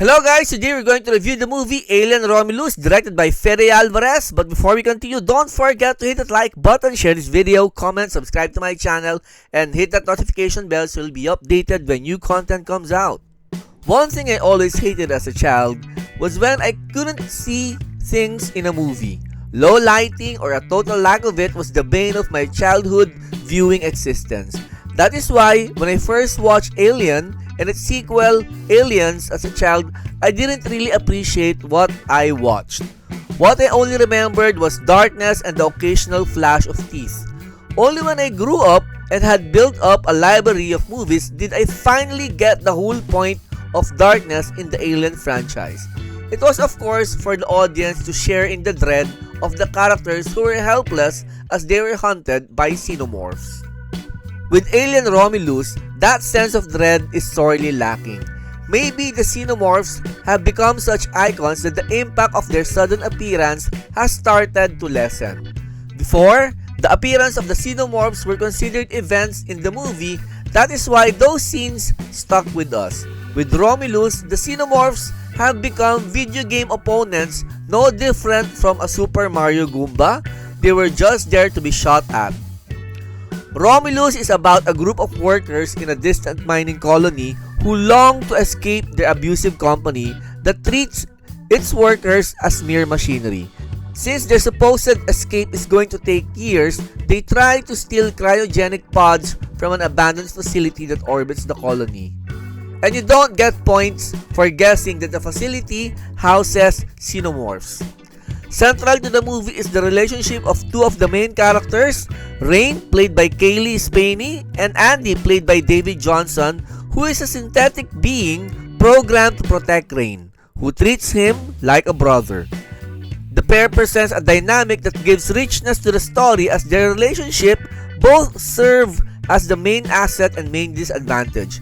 Hello guys, today we're going to review the movie Alien Romulus directed by Fede Alvarez. But before we continue, don't forget to hit that like button, share this video, comment, subscribe to my channel, and hit that notification bell so you'll be updated when new content comes out. One thing I always hated as a child was when I couldn't see things in a movie. Low lighting or a total lack of it was the bane of my childhood viewing existence. That is why when I first watched Alien and its sequel, Aliens, as a child, I didn't really appreciate what I watched. What I only remembered was darkness and the occasional flash of teeth. Only when I grew up and had built up a library of movies did I finally get the whole point of darkness in the Alien franchise. It was of course for the audience to share in the dread of the characters who were helpless as they were hunted by xenomorphs. With Alien Romulus, that sense of dread is sorely lacking. Maybe the xenomorphs have become such icons that the impact of their sudden appearance has started to lessen. Before, the appearance of the xenomorphs were considered events in the movie. That is why those scenes stuck with us. With Romulus, the xenomorphs have become video game opponents, no different from a Super Mario Goomba. They were just there to be shot at. Romulus is about a group of workers in a distant mining colony who long to escape their abusive company that treats its workers as mere machinery. Since their supposed escape is going to take years, they try to steal cryogenic pods from an abandoned facility that orbits the colony. And you don't get points for guessing that the facility houses xenomorphs. Central to the movie is the relationship of two of the main characters, Rain, played by Kaylee Spaney, and Andy, played by David Johnson, who is a synthetic being programmed to protect Rain, who treats him like a brother. The pair presents a dynamic that gives richness to the story as their relationship both serve as the main asset and main disadvantage.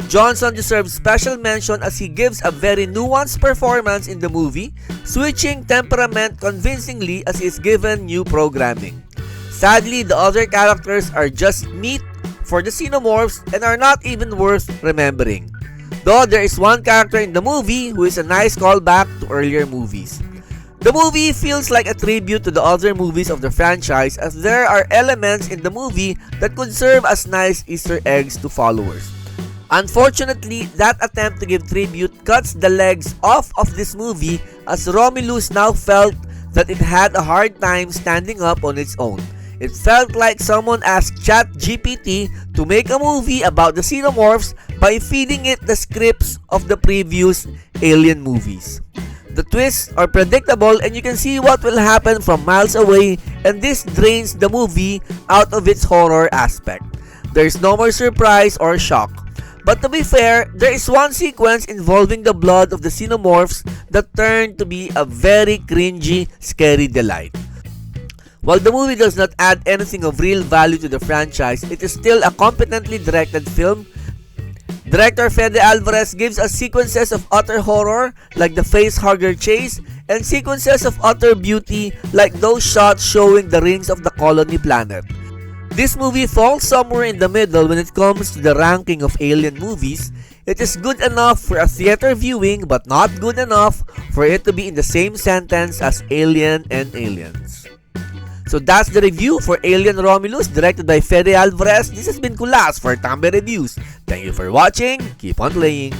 Johnson deserves special mention as he gives a very nuanced performance in the movie, switching temperament convincingly as he is given new programming. Sadly, the other characters are just meat for the xenomorphs and are not even worth remembering. Though there is one character in the movie who is a nice callback to earlier movies. The movie feels like a tribute to the other movies of the franchise as there are elements in the movie that could serve as nice Easter eggs to followers. Unfortunately, that attempt to give tribute cuts the legs off of this movie as Romulus now felt that it had a hard time standing up on its own. It felt like someone asked ChatGPT to make a movie about the xenomorphs by feeding it the scripts of the previous Alien movies. The twists are predictable and you can see what will happen from miles away, and this drains the movie out of its horror aspect. There is no more surprise or shock. But to be fair, there is one sequence involving the blood of the xenomorphs that turned to be a very cringy, scary delight. While the movie does not add anything of real value to the franchise, it is still a competently directed film. Director Fede Alvarez gives us sequences of utter horror like the facehugger chase and sequences of utter beauty like those shots showing the rings of the colony planet. This movie falls somewhere in the middle when it comes to the ranking of Alien movies. It is good enough for a theater viewing but not good enough for it to be in the same sentence as Alien and Aliens. So that's the review for Alien Romulus directed by Fede Alvarez. This has been Kulas for Tambe Reviews. Thank you for watching. Keep on playing.